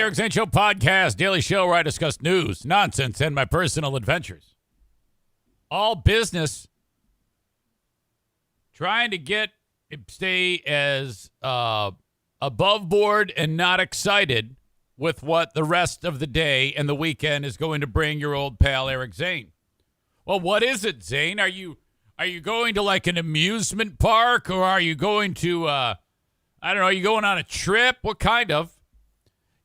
Eric Zane Show podcast, daily show where I discuss news, nonsense, and my personal adventures. All business. Trying to stay as above board and not excited with what the rest of the day and the weekend is going to bring your old pal Eric Zane. Well, what is it, Zane? Are you going to like an amusement park, or are you going to I don't know, are you going on a trip? What kind of?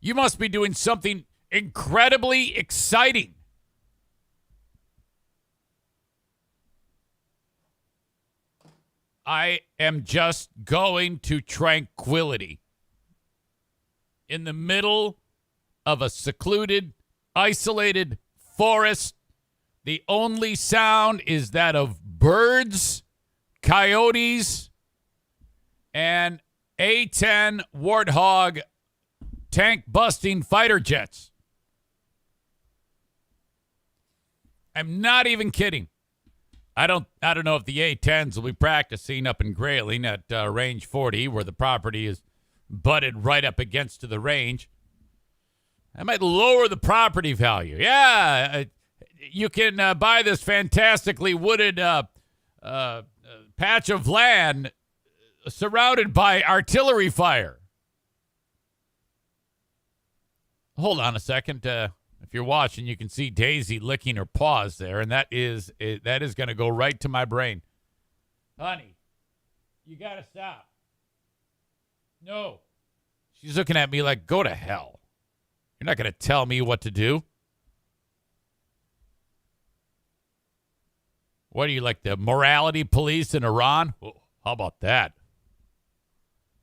You must be doing something incredibly exciting. I am just going to tranquility in the middle of a secluded, isolated forest. The only sound is that of birds, coyotes, and A-10 Warthog tank-busting fighter jets. I'm not even kidding. I don't know if the A-10s will be practicing up in Grayling at Range 40, where the property is butted right up against to the range. I might lower the property value. Yeah, you can buy this fantastically wooded patch of land surrounded by artillery fire. Hold on a second. If you're watching, you can see Daisy licking her paws there, and that is going to go right to my brain. Honey, you got to stop. No. She's looking at me like, go to hell. You're not going to tell me what to do. What are you, like the morality police in Iran? Well, how about that?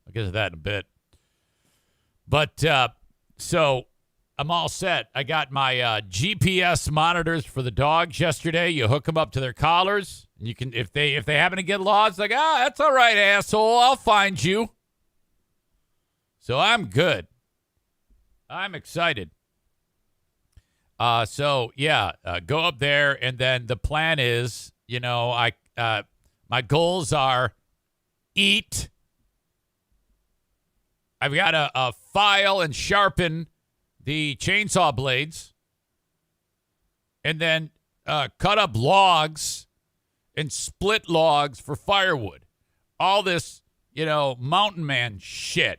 I'll get to that in a bit. But, so I'm all set. I got my GPS monitors for the dogs yesterday. You hook them up to their collars. And you can, if they happen to get lost, like, that's all right, asshole. I'll find you. So I'm good. I'm excited. Go up there, and then the plan is, my goals are eat. I've got to file and sharpen the chainsaw blades, and then cut up logs and split logs for firewood. All this, mountain man shit.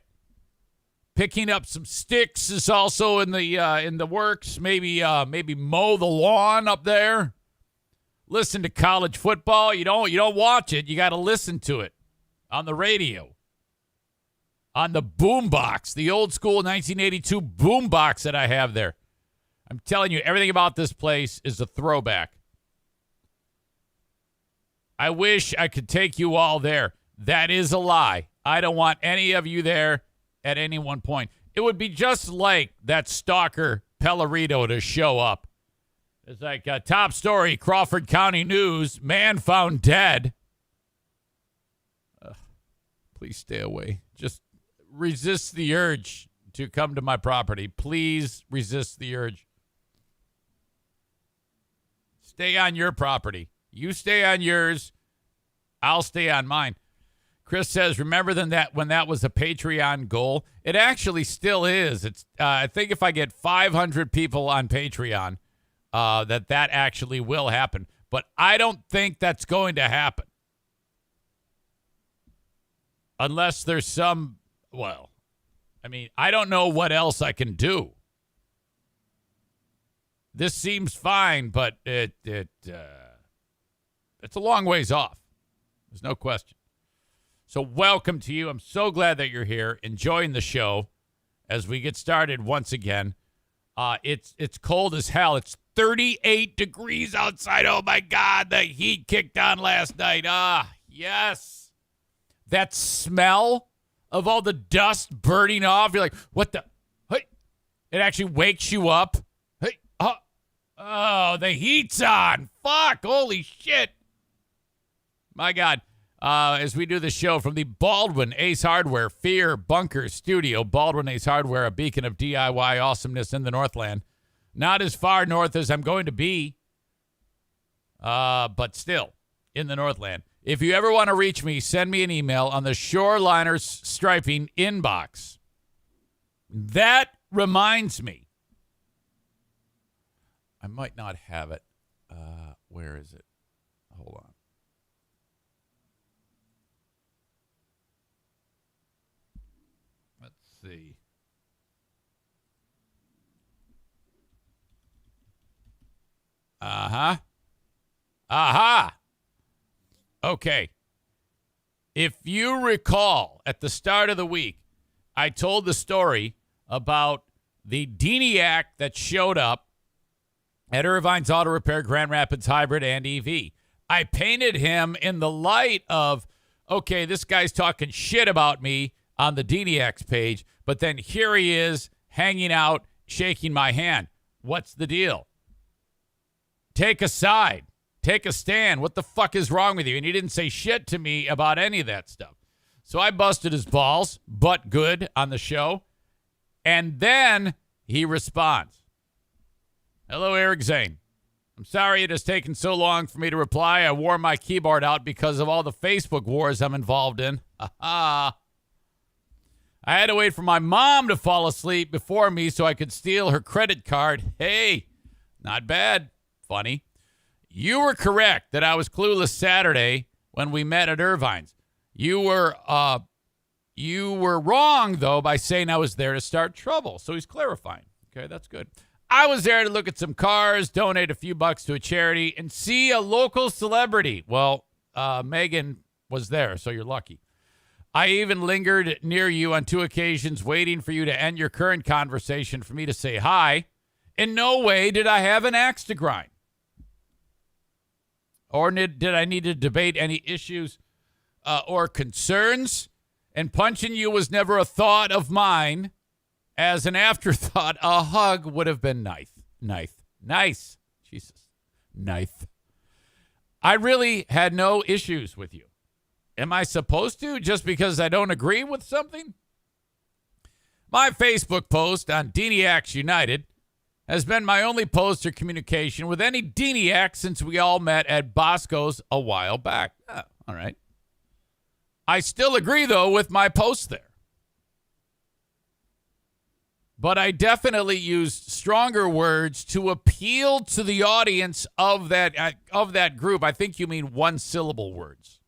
Picking up some sticks is also in the works. Maybe mow the lawn up there. Listen to college football. You don't watch it. You got to listen to it on the radio. On the boombox, the old school 1982 boombox that I have there. I'm telling you, everything about this place is a throwback. I wish I could take you all there. That is a lie. I don't want any of you there at any one point. It would be just like that stalker Pellerito to show up. It's like top story, Crawford County News, man found dead. Please stay away. Just resist the urge to come to my property. Please resist the urge. Stay on your property. You stay on yours. I'll stay on mine. Chris says, remember when that was a Patreon goal? It actually still is. It's I think if I get 500 people on Patreon, that actually will happen. But I don't think that's going to happen. Unless there's some, I don't know what else I can do. This seems fine, but it's a long ways off. There's no question. So welcome to you. I'm so glad that you're here, enjoying the show as we get started once again. It's cold as hell. It's 38 degrees outside. Oh, my God. The heat kicked on last night. Yes. That smell of all the dust burning off. You're like, what the? Hey. It actually wakes you up. Hey. Oh, the heat's on. Fuck. Holy shit. My God. As we do the show from the Baldwin Ace Hardware Fear Bunker Studio. Baldwin Ace Hardware, a beacon of DIY awesomeness in the Northland. Not as far north as I'm going to be, but still in the Northland. If you ever want to reach me, send me an email on the Shoreliners Striping inbox. That reminds me. I might not have it. Where is it? Hold on. Let's see. Uh-huh. Aha. Okay. If you recall, at the start of the week, I told the story about the Deniac that showed up at Irvine's Auto Repair Grand Rapids Hybrid and EV. I painted him in the light of, okay, this guy's talking shit about me on the Deniac's page, but then here he is hanging out, shaking my hand. What's the deal? Take a side. Take a stand. What the fuck is wrong with you? And he didn't say shit to me about any of that stuff. So I busted his balls, but good, on the show. And then he responds. Hello, Eric Zane. I'm sorry it has taken so long for me to reply. I wore my keyboard out because of all the Facebook wars I'm involved in. I had to wait for my mom to fall asleep before me so I could steal her credit card. Hey, not bad. Funny. You were correct that I was clueless Saturday when we met at Irvine's. You were wrong, though, by saying I was there to start trouble. So he's clarifying. Okay, that's good. I was there to look at some cars, donate a few bucks to a charity, and see a local celebrity. Well, Megan was there, so you're lucky. I even lingered near you on 2 occasions waiting for you to end your current conversation for me to say hi. In no way did I have an axe to grind. Or did I need to debate any issues or concerns? And punching you was never a thought of mine. As an afterthought, a hug would have been nice. Jesus. Nice. I really had no issues with you. Am I supposed to just because I don't agree with something? My Facebook post on Deniacs United has been my only post or communication with any Deniac since we all met at Bosco's a while back. All right. I still agree, though, with my post there. But I definitely used stronger words to appeal to the audience of that group. I think you mean one-syllable words.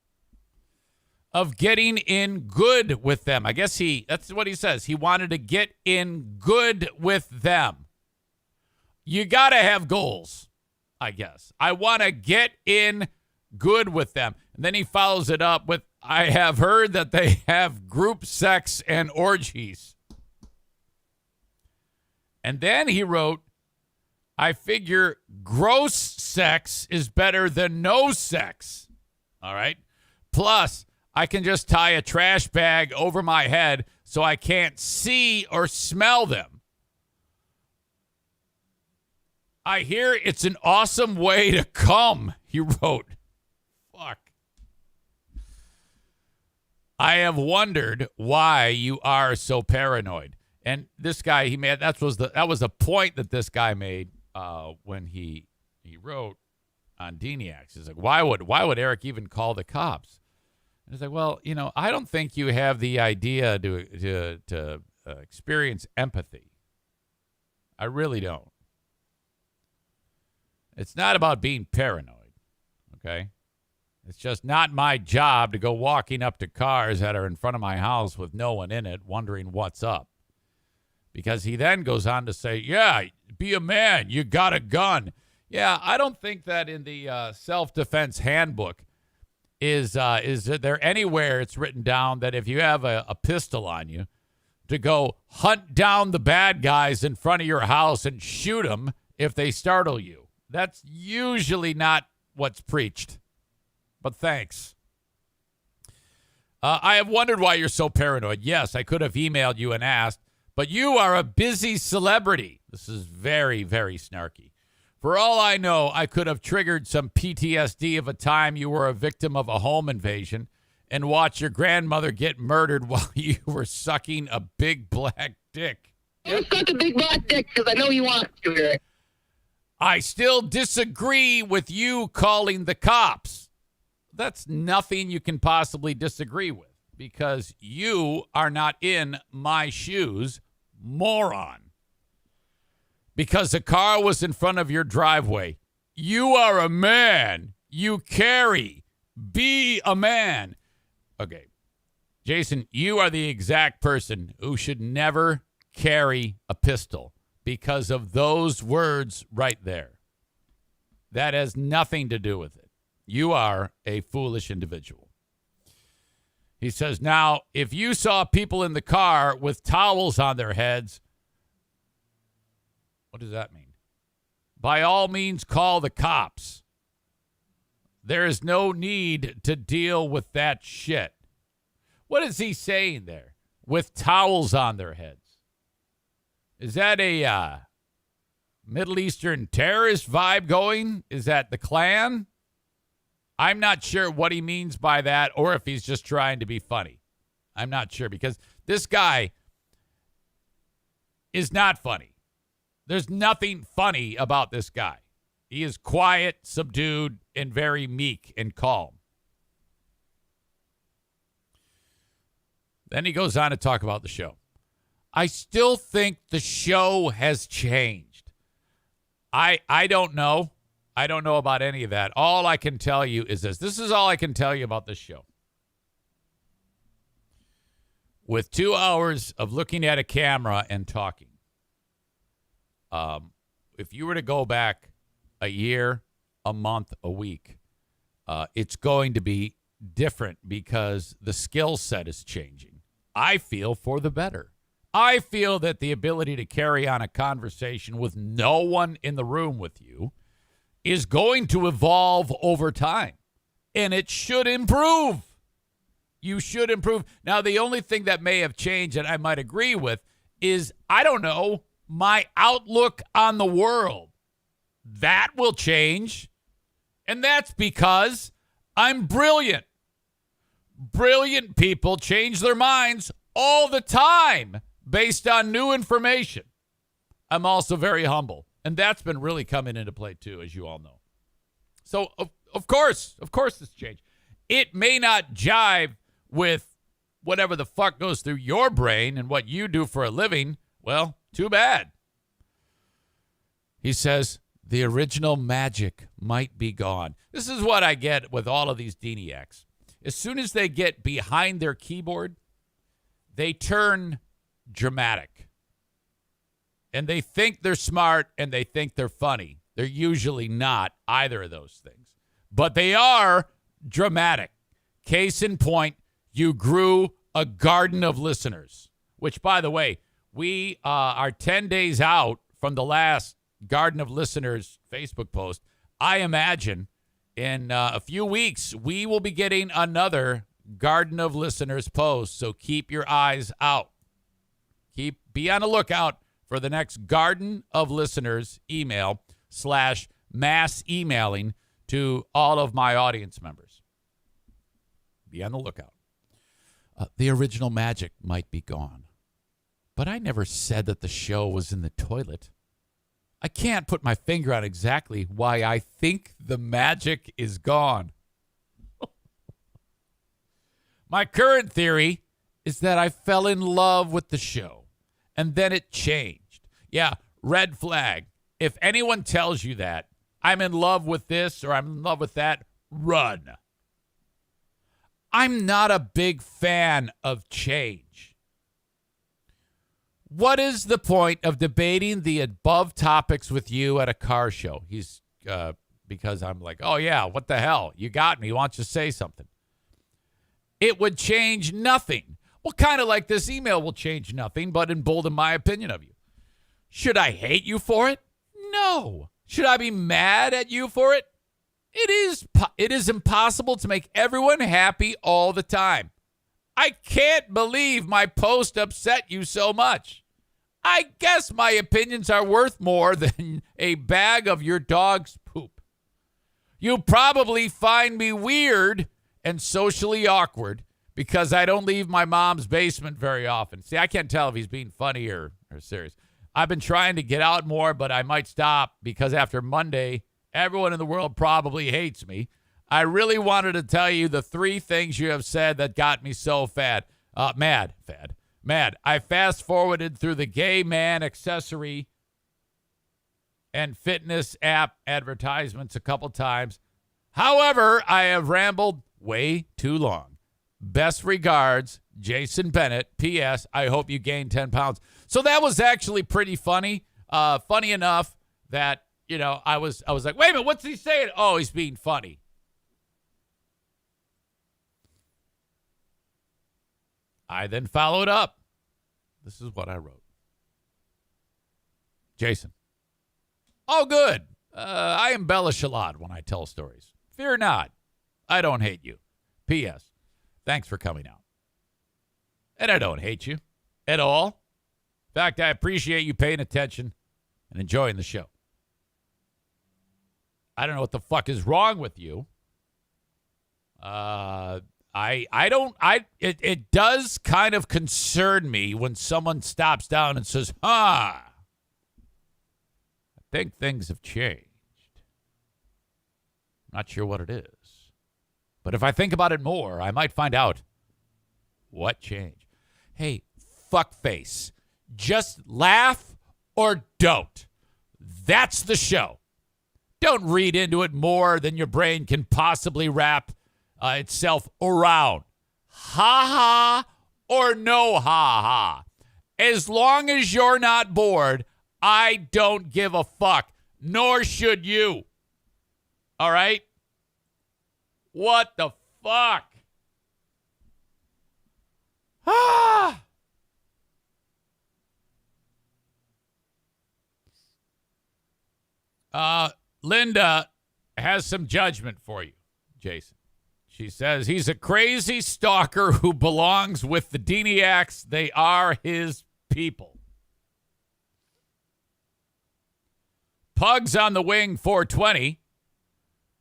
Of getting in good with them. I guess that's what he says. He wanted to get in good with them. You got to have goals, I guess. I want to get in good with them. And then he follows it up with, I have heard that they have group sex and orgies. And then he wrote, I figure gross sex is better than no sex. All right. Plus, I can just tie a trash bag over my head so I can't see or smell them. I hear it's an awesome way to come, he wrote. Fuck. I have wondered why you are so paranoid. And this guy, that was a point that this guy made when he wrote on Deniacs. He's like, why would Eric even call the cops? And he's like, well, I don't think you have the idea to experience empathy. I really don't. It's not about being paranoid, okay? It's just not my job to go walking up to cars that are in front of my house with no one in it, wondering what's up. Because he then goes on to say, yeah, be a man. You got a gun. Yeah, I don't think that in the self-defense handbook is there anywhere it's written down that if you have a pistol on you, to go hunt down the bad guys in front of your house and shoot them if they startle you. That's usually not what's preached. But thanks. I have wondered why you're so paranoid. Yes, I could have emailed you and asked. But you are a busy celebrity. This is very, very snarky. For all I know, I could have triggered some PTSD of a time you were a victim of a home invasion and watched your grandmother get murdered while you were sucking a big black dick. You suck a big black dick because I know you want to. I still disagree with you calling the cops. That's nothing you can possibly disagree with because you are not in my shoes. Moron. because a car was in front of your driveway. You are a man. You carry. Be a man. Okay. Jason, you are the exact person who should never carry a pistol because of those words right there. That has nothing to do with it. You are a foolish individual. He says, now, if you saw people in the car with towels on their heads, what does that mean? By all means, call the cops. There is no need to deal with that shit. What is he saying there? With towels on their heads. Is that a Middle Eastern terrorist vibe going? Is that the Klan? I'm not sure what he means by that or if he's just trying to be funny. I'm not sure because this guy is not funny. There's nothing funny about this guy. He is quiet, subdued, and very meek and calm. Then he goes on to talk about the show. I still think the show has changed. I don't know. I don't know about any of that. All I can tell you is this. This is all I can tell you about this show. With 2 hours of looking at a camera and talking, if you were to go back a year, a month, a week, it's going to be different because the skill set is changing. I feel for the better. I feel that the ability to carry on a conversation with no one in the room with you is going to evolve over time, and it should improve. You should improve. Now, the only thing that may have changed that I might agree with is, I don't know, my outlook on the world. That will change, and that's because I'm brilliant. Brilliant people change their minds all the time based on new information. I'm also very humble, and that's been really coming into play too, as you all know. So, of course it's changed. It may not jive with whatever the fuck goes through your brain and what you do for a living. Well, too bad. He says, the original magic might be gone. This is what I get with all of these Deniacs. As soon as they get behind their keyboard, they turn dramatic. And they think they're smart and they think they're funny. They're usually not either of those things. But they are dramatic. Case in point, you grew a garden of listeners, which, by the way, we are 10 days out from the last Garden of Listeners Facebook post. I imagine in a few weeks, we will be getting another Garden of Listeners post. So keep your eyes out. Be on the lookout for the next Garden of Listeners email / mass emailing to all of my audience members. Be on the lookout. The original magic might be gone. But I never said that the show was in the toilet. I can't put my finger on exactly why I think the magic is gone. My current theory is that I fell in love with the show, and then it changed. Yeah, red flag. If anyone tells you that, I'm in love with this or I'm in love with that, run. I'm not a big fan of change. What is the point of debating the above topics with you at a car show? Because I'm like, oh yeah, what the hell? You got me. Why don't you say something? It would change nothing. Well, kind of like this email will change nothing but embolden my opinion of you. Should I hate you for it? No. Should I be mad at you for it? It is impossible to make everyone happy all the time. I can't believe my post upset you so much. I guess my opinions are worth more than a bag of your dog's poop. You probably find me weird and socially awkward because I don't leave my mom's basement very often. See, I can't tell if he's being funny or serious. I've been trying to get out more, but I might stop because after Monday, everyone in the world probably hates me. I really wanted to tell you the 3 things you have said that got me so mad. I fast-forwarded through the gay man accessory and fitness app advertisements a couple times. However, I have rambled way too long. Best regards, Jason Bennett. P.S. I hope you gain 10 pounds. So that was actually pretty funny. Funny enough that, I was like, wait a minute, what's he saying? Oh, he's being funny. I then followed up. This is what I wrote. Jason. Oh, good. I embellish a lot when I tell stories. Fear not. I don't hate you. P.S. Thanks for coming out. And I don't hate you at all. In fact, I appreciate you paying attention and enjoying the show. I don't know what the fuck is wrong with you. It does kind of concern me when someone stops down and says, I think things have changed. Not sure what it is. But if I think about it more, I might find out what changed. Hey, fuckface. Just laugh or don't. That's the show. Don't read into it more than your brain can possibly wrap itself around. Ha ha or no ha ha. As long as you're not bored, I don't give a fuck. Nor should you. All right? What the fuck? Ah! Linda has some judgment for you, Jason. She says he's a crazy stalker who belongs with the Deniacs. They are his people. Pugs on the Wing 420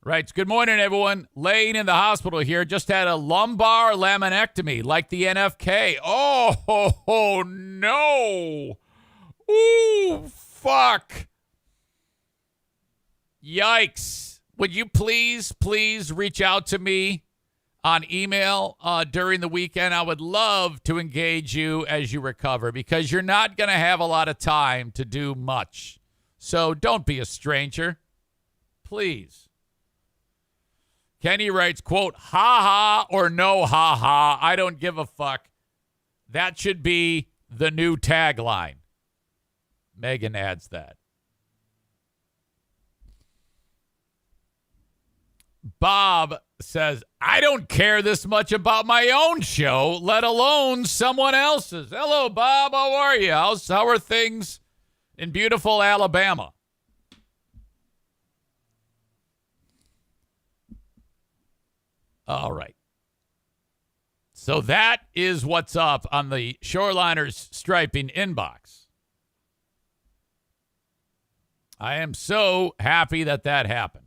writes, good morning, everyone. Laying in the hospital here. Just had a lumbar laminectomy like the NFK. Oh, no. Ooh, fuck. Yikes. Would you please reach out to me on email during the weekend? I would love to engage you as you recover because you're not going to have a lot of time to do much. So don't be a stranger. Please. Kenny writes, quote, ha ha or no ha ha. I don't give a fuck. That should be the new tagline. Megan adds that. Bob says, I don't care this much about my own show, let alone someone else's. Hello, Bob. How are you? How are things in beautiful Alabama? All right. So that is what's up on the Shoreliners Striping inbox. I am so happy that happened.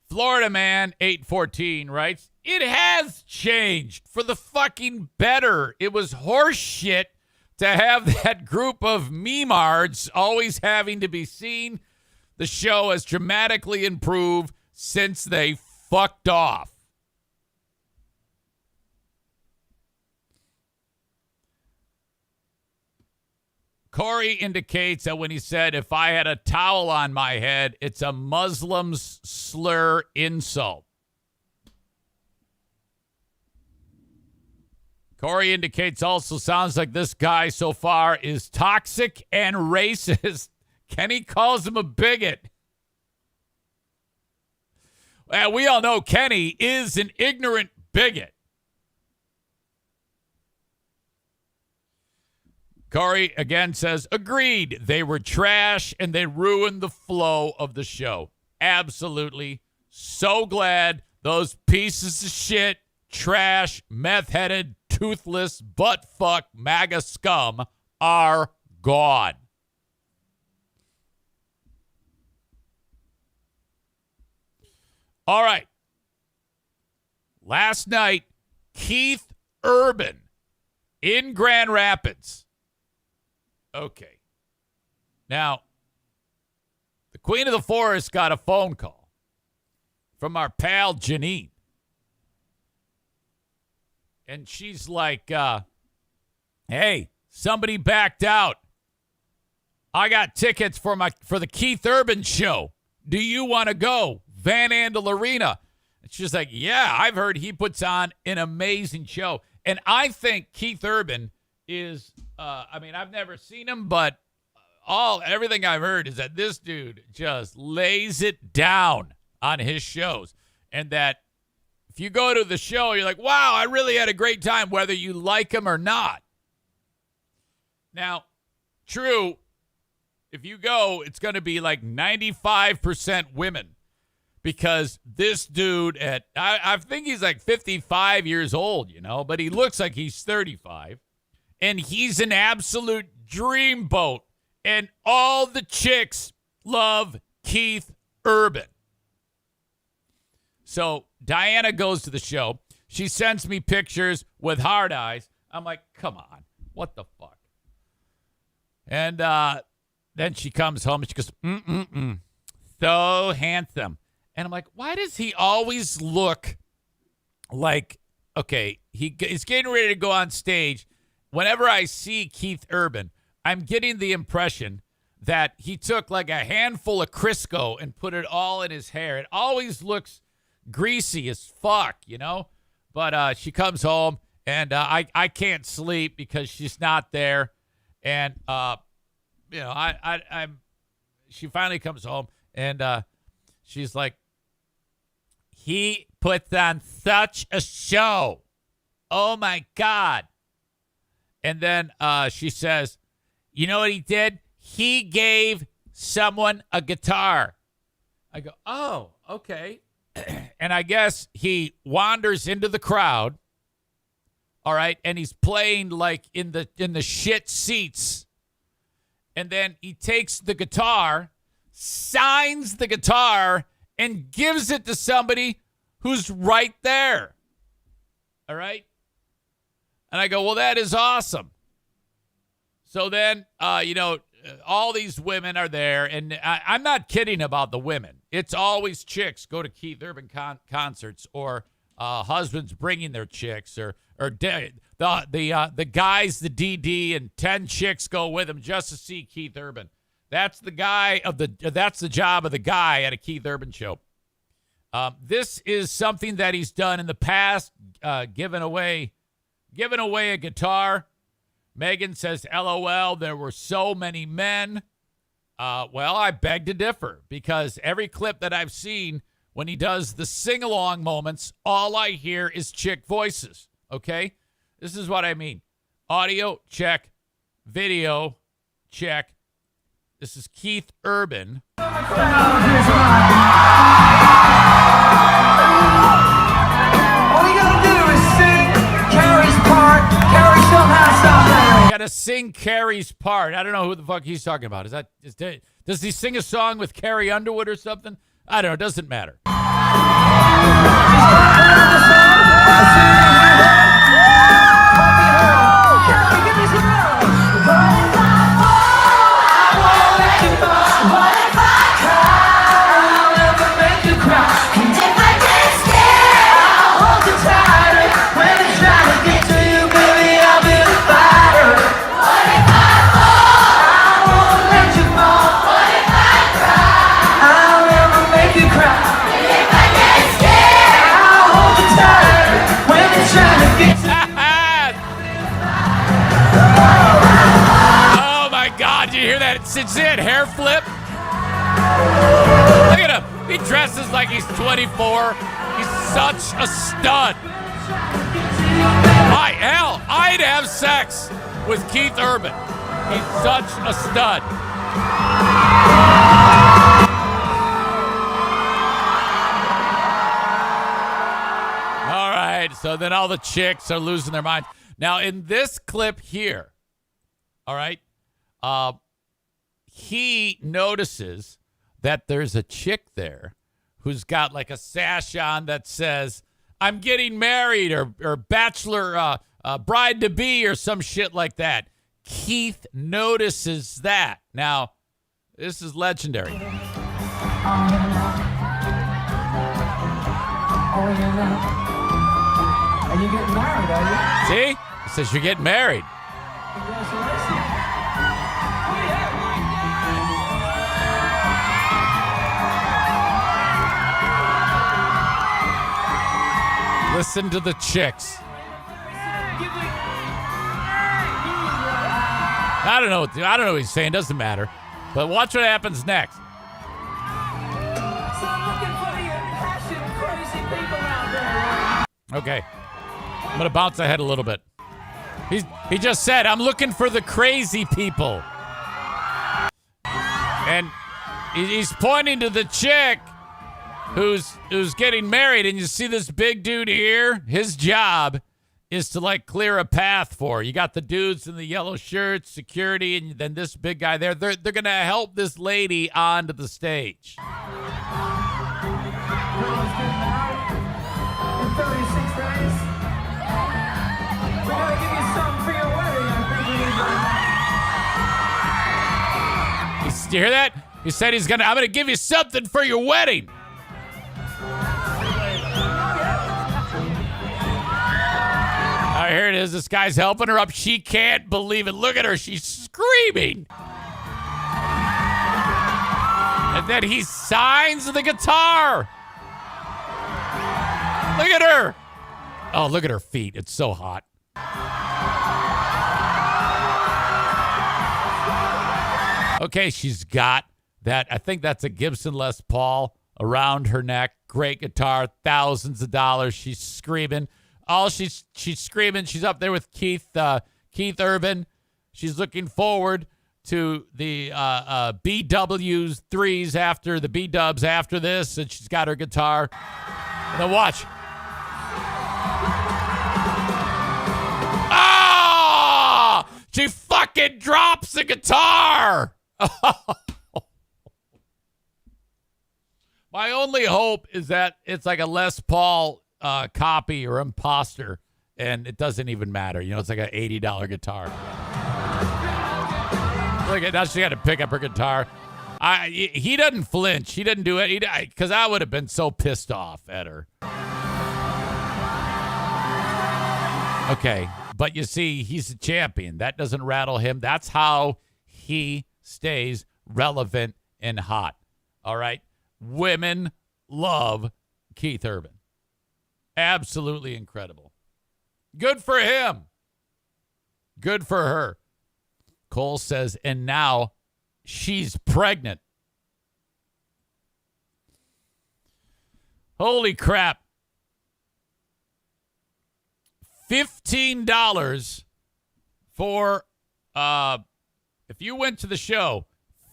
Florida Man 814 writes, it has changed for the fucking better. It was horse shit to have that group of memards always having to be seen. The show has dramatically improved since they fucked off. Corey indicates that when he said, if I had a towel on my head, it's a Muslim's slur insult. Corey indicates also sounds like this guy so far is toxic and racist. Kenny calls him a bigot. Well, we all know Kenny is an ignorant bigot. Corey again says, agreed. They were trash and they ruined the flow of the show. Absolutely. So glad those pieces of shit, trash, meth-headed, toothless, butt-fuck, MAGA scum are gone. All right. Last night, Keith Urban in Grand Rapids. Okay. Now, the Queen of the Forest got a phone call from our pal Janine. And she's like, hey, somebody backed out. I got tickets for the Keith Urban show. Do you want to go? Van Andel Arena. And she's like, yeah, I've heard he puts on an amazing show. And I think Keith Urban is, I've never seen him, but everything I've heard is that this dude just lays it down on his shows. And that if you go to the show, you're like, wow, I really had a great time, whether you like him or not. Now, true, if you go, it's going to be like 95% women, because this dude I think he's like 55 years old, but he looks like he's 35, and he's an absolute dreamboat, and all the chicks love Keith Urban. So Diana goes to the show. She sends me pictures with hard eyes. I'm like, come on, what the fuck? And then she comes home and she goes, so handsome. And I'm like, why does he always look like, okay, he's getting ready to go on stage. Whenever I see Keith Urban, I'm getting the impression that he took like a handful of Crisco and put it all in his hair. It always looks greasy as fuck, But she comes home, and I can't sleep because she's not there. And, she finally comes home, and she's like, he puts on such a show. Oh, my God. And then she says, you know what he did? He gave someone a guitar. I go, oh, okay. And I guess he wanders into the crowd. All right. And he's playing like in the shit seats. And then he takes the guitar, signs the guitar, and gives it to somebody who's right there. All right. And I go, well, that is awesome. So then, all these women are there, and I'm not kidding about the women. It's always chicks go to Keith Urban concerts, or husbands bringing their chicks, or the guys, the DD, and 10 chicks go with him just to see Keith Urban. That's the job of the guy at a Keith Urban show. This is something that he's done in the past, giving away a guitar. Megan says, LOL, there were so many men. Well, I beg to differ, because every clip that I've seen when he does the sing-along moments, all I hear is chick voices, okay? This is what I mean. Audio, check. Video, check. This is Keith Urban. All you gotta do is sing Carrie's part. Carrie somehow somehow. Gotta sing Carrie's part. I don't know who the fuck he's talking about. Does he sing a song with Carrie Underwood or something? I don't know. It doesn't matter. It's it. Hair flip. Look at him. He dresses like he's 24. He's such a stud. I'd have sex with Keith Urban. He's such a stud. All right. So then all the chicks are losing their minds. Now, in this clip here, all right, he notices that there's a chick there who's got like a sash on that says, I'm getting married, or bachelor, bride to be, or some shit like that. Keith notices that. Now, this is legendary. Oh, yeah. Are you getting married, are you? See? He says you're getting married. Congratulations. Listen to the chicks. I don't know what he's saying. Doesn't matter. But watch what happens next. So I'm looking for the impassioned, crazy people out there. Okay. I'm going to bounce ahead a little bit. He just said, I'm looking for the crazy people. And he's pointing to the chick who's getting married. And you see this big dude here? His job is to, like, clear a path for her. You got the dudes in the yellow shirts, security, and then this big guy there. They're going to help this lady onto the stage. Girls get married in 36 days. We're gonna give you something for your wedding. I think we need to. You hear that? He said I'm going to give you something for your wedding. All right, here it is. This guy's helping her up. She can't believe it. Look at her. She's screaming. And then he signs the guitar. Look at her. Oh, look at her feet. It's so hot. Okay, she's got that. I think that's a Gibson Les Paul around her neck. Great guitar, thousands of dollars. She's screaming. She's screaming. She's up there with Keith Urban. She's looking forward to the BW's threes after the B-dubs after this, and she's got her guitar. Now watch. Ah! She fucking drops the guitar. My only hope is that it's like a Les Paul copy or imposter, and it doesn't even matter. You know, it's like an $80 guitar. Look at now, she had to pick up her guitar. He doesn't flinch. He didn't do it because I would have been so pissed off at her. Okay, but you see, he's a champion. That doesn't rattle him. That's how he stays relevant and hot. All right? Women love Keith Urban. Absolutely incredible. Good for him. Good for her. Cole says, and now she's pregnant. Holy crap. $15 for, if you went to the show,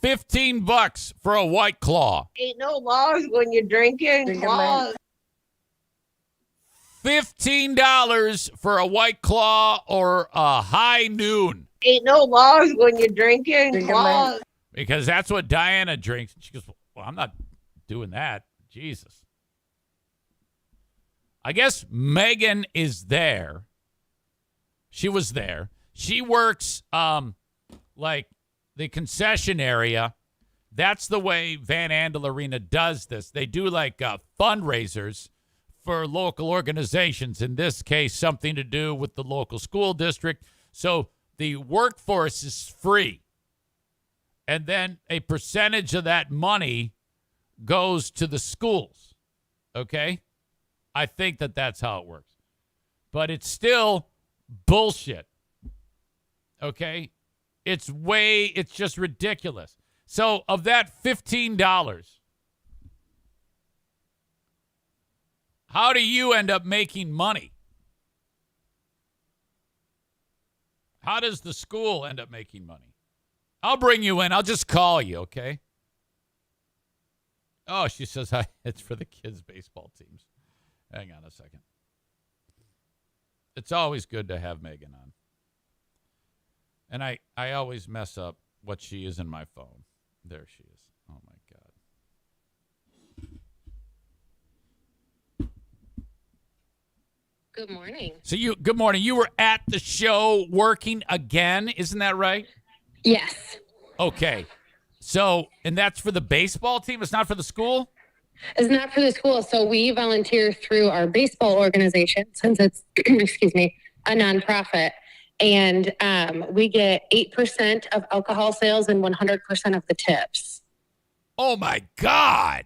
$15 for a White Claw. Ain't no laws when you're drinking. Claws. $15 for a White Claw or a High Noon. Ain't no laws when you're drinking. Claws. Because that's what Diana drinks. And she goes, well, I'm not doing that. Jesus. I guess Megan is there. She was there. She works like the concession area. That's the way Van Andel Arena does this. They do like fundraisers for local organizations. In this case, something to do with the local school district. So the workforce is free. And then a percentage of that money goes to the schools. Okay? I think that's how it works. But it's still bullshit. Okay? It's just ridiculous. So of that $15, how do you end up making money? How does the school end up making money? I'll bring you in. I'll just call you, okay? Oh, she says it's for the kids' baseball teams. Hang on a second. It's always good to have Megan on. And I always mess up what she is in my phone. There she is. Oh, my God. Good morning. So good morning. You were at the show working again. Isn't that right? Yes. Okay. So, and that's for the baseball team? It's not for the school? It's not for the school. So we volunteer through our baseball organization since it's, excuse me, a nonprofit. And we get 8% of alcohol sales and 100% of the tips. Oh, my God.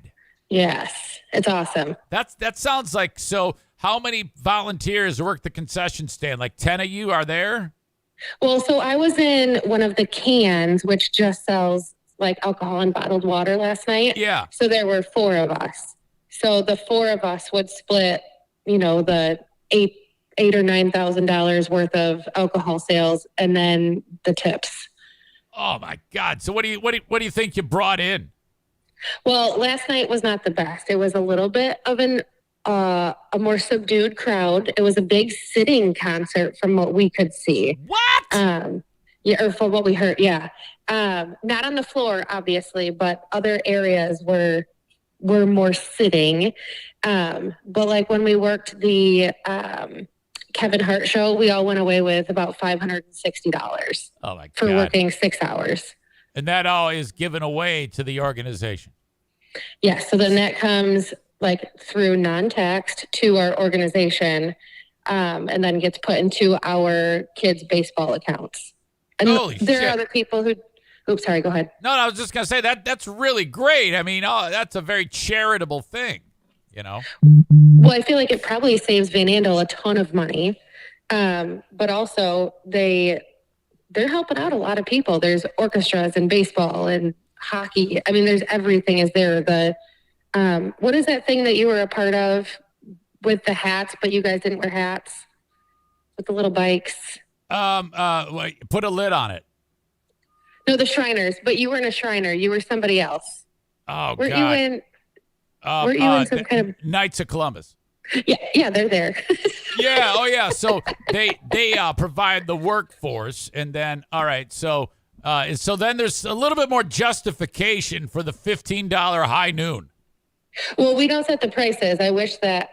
Yes. It's awesome. That sounds like, so How many volunteers work the concession stand? Like 10 of you are there? Well, so I was in one of the cans, which just sells like alcohol and bottled water last night. Yeah. So there were 4 of us. So the 4 of us would split, the eight or $9,000 worth of alcohol sales, and then the tips. Oh my God! So what do you think you brought in? Well, last night was not the best. It was a little bit of a more subdued crowd. It was a big sitting concert from what we could see. What? Yeah, or from what we heard. Yeah. Not on the floor, obviously, but other areas were more sitting. But like when we worked the Kevin Hart show, we all went away with about $560 Oh my God! for working 6 hours. And that all is given away to the organization. Yeah. So then that comes like through non-taxed to our organization, and then gets put into our kids' baseball accounts. And Holy there shit. are other people who. Oops, sorry. Go ahead. No, I was just gonna say that's really great. I mean, that's a very charitable thing, Well, I feel like it probably saves Van Andel a ton of money, but also they're helping out a lot of people. There's orchestras and baseball and hockey. I mean, there's everything is there. The what is that thing that you were a part of with the hats, but you guys didn't wear hats with the little bikes? Put a lid on it. No, the Shriners, but you weren't a Shriner. You were somebody else. Oh Weren't God! you in? Were you in some kind of? Knights of Columbus? Yeah, they're there. Yeah. Oh yeah. So they provide the workforce, and then all right. So then there's a little bit more justification for the $15 high noon. Well, we don't set the prices. I wish that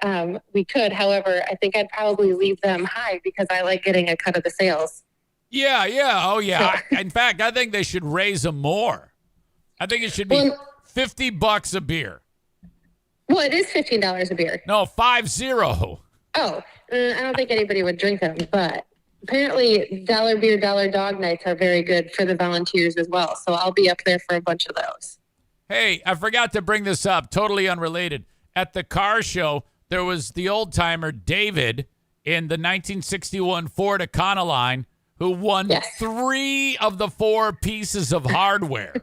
we could. However, I think I'd probably leave them high because I like getting a cut of the sales. Yeah. Oh yeah. In fact, I think they should raise them more. I think it should be $50 a beer. Well, it is $15 a beer. No, 50. Oh, I don't think anybody would drink them, but apparently dollar beer, dollar dog nights are very good for the volunteers as well. So I'll be up there for a bunch of those. Hey, I forgot to bring this up, totally unrelated. At the car show, there was the old timer David in the 1961 Ford Econoline who won 3 of the 4 pieces of hardware.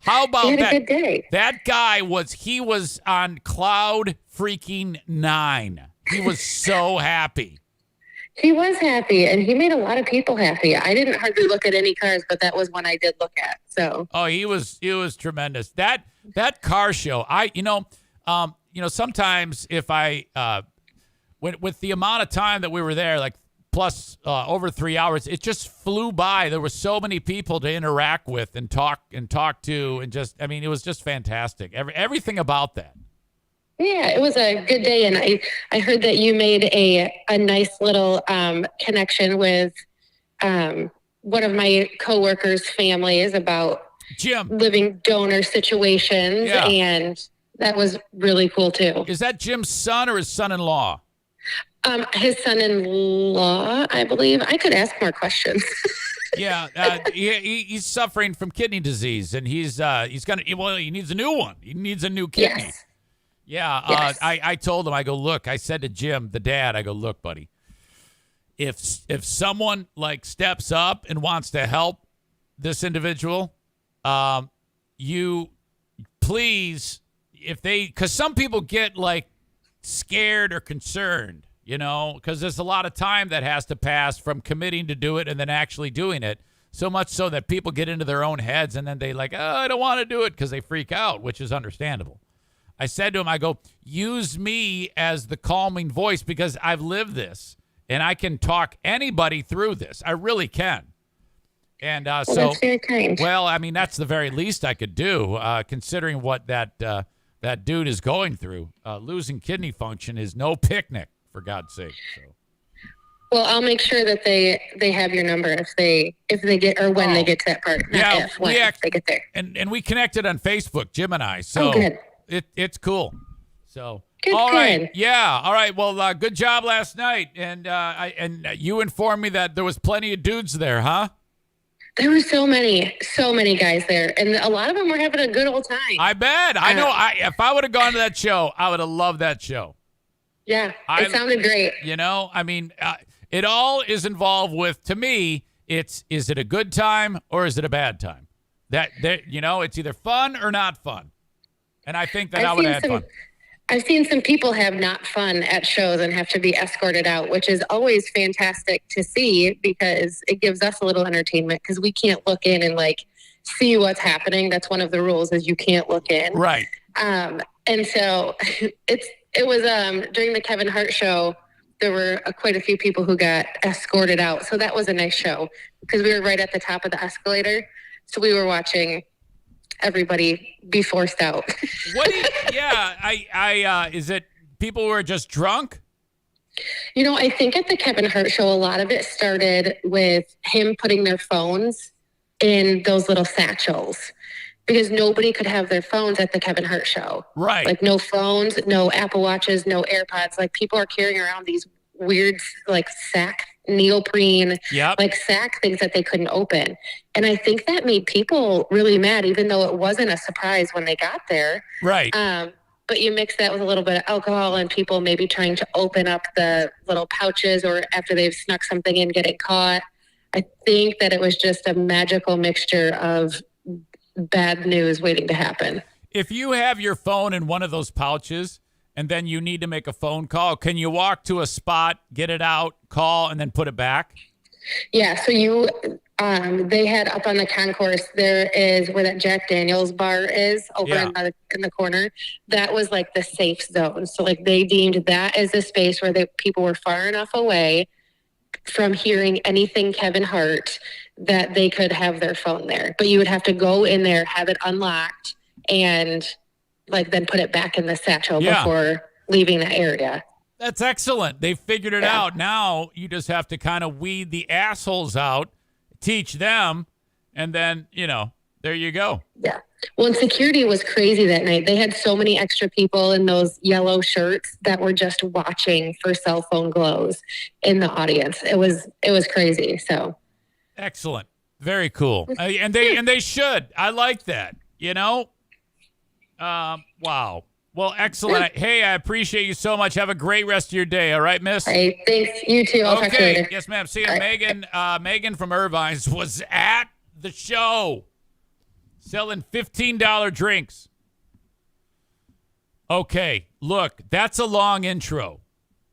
How about He had that? a good day. That guy was on cloud freaking 9. He was so happy. He was happy, and he made a lot of people happy. I didn't hardly look at any cars, but that was one I did look at. So, he was tremendous. That car show, sometimes if I with the amount of time that we were there, like plus over 3 hours, it just flew by. There were so many people to interact with and talk to, and it was just fantastic. Everything about that. yeah, it was a good day, and I heard that you made a nice little connection with one of my coworkers' families about Jim. living donor situations, Yeah. and that was really cool too. Is that Jim's son or his son-in-law? His son-in-law, I believe. I could ask more questions. Yeah, he's suffering from kidney disease, and he needs a new one. He needs a new kidney. Yes. Yeah, Yes. I told him, I go, look, I said to Jim, the dad, I go, look, buddy, if someone like steps up and wants to help this individual, you please, because some people get like scared or concerned, because there's a lot of time that has to pass from committing to do it and then actually doing it. So much so that people get into their own heads and then they like, I don't want to do it because they freak out, which is understandable. I said to him, I go, use me as the calming voice because I've lived this and I can talk anybody through this. I really can. And Well, that's very kind. well, I mean, that's the very least I could do, considering what that dude is going through. Losing kidney function is no picnic, for God's sake. So. Well, I'll make sure that they have your number if they get, or when they get to that part. Not Yeah, if, when they get there. And we connected on Facebook, Jim and I. So good. It's cool. So Good, all right, good. yeah, all right. Well, good job last night, and you informed me that there was plenty of dudes there, huh? There were so many guys there, and a lot of them were having a good old time. I bet. I know. If I would have gone to that show, I would have loved that show. Yeah, I- it sounded great. You know, I mean, it all is involved with, to me, is it a good time or is it a bad time? That you know, it's either fun or not fun. And I think that I would have had fun. I've seen some people have not fun at shows and have to be escorted out, which is always fantastic to see because it gives us a little entertainment because we can't look in and like see what's happening. That's one of the rules is you can't look in. Right. And so it was during the Kevin Hart show, there were quite a few people who got escorted out. So that was a nice show because we were right at the top of the escalator. So we were watching everybody be forced out. What? Is it people who are just drunk? You know, I think at the Kevin Hart show, a lot of it started with him putting their phones in those little satchels because nobody could have their phones at the Kevin Hart show. Right. Like no phones, no Apple Watches, no AirPods. Like people are carrying around these weird like sack neoprene, like sack things that they couldn't open. And I think that made people really mad, even though it wasn't a surprise when they got there. Right. But you mix that with a little bit of alcohol and people maybe trying to open up the little pouches or after they've snuck something in, getting caught. I think that it was just a magical mixture of bad news waiting to happen. If you have your phone in one of those pouches and then you need to make a phone call, can you walk to a spot, get it out, call, and then put it back? Yeah, so you, they had up on the concourse, there is where that Jack Daniels bar is over in the corner. That was like the safe zone. So like they deemed that as a space where the people were far enough away from hearing anything Kevin Hart that they could have their phone there. But you would have to go in there, have it unlocked, and like then put it back in the satchel before leaving the area. That's excellent. They figured it out. Now you just have to kind of weed the assholes out, teach them, and then, you know, there you go. Yeah. Well, and security was crazy that night. They had so many extra people in those yellow shirts that were just watching for cell phone glows in the audience. It was crazy. So excellent. Very cool. And they should. I like that. You know? Wow. Well, excellent. Hey, I appreciate you so much. Have a great rest of your day. All right, miss? Hey, thanks. You too. I'll talk to you later. Yes, ma'am. See you. Megan from Irvine's was at the show selling $15 drinks. Okay, look, that's a long intro.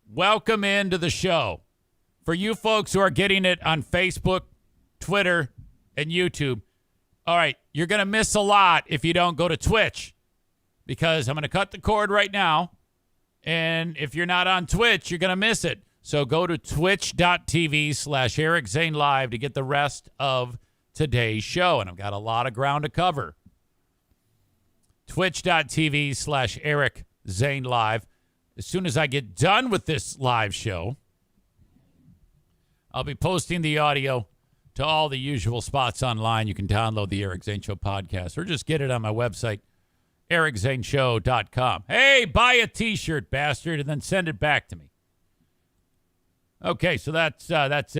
Welcome into the show. For you folks who are getting it on Facebook, Twitter, and YouTube, all right, you're going to miss a lot if you don't go to Twitch. Because I'm going to cut the cord right now. And if you're not on Twitch, you're going to miss it. So go to twitch.tv/Eric Zane Live to get the rest of today's show. And I've got a lot of ground to cover. Twitch.tv/Eric Zane Live. As soon as I get done with this live show, I'll be posting the audio to all the usual spots online. You can download the Eric Zane Show podcast or just get it on my website, ericzaneshow.com. Hey, buy a t-shirt, bastard, and then send it back to me. Okay, so that's it.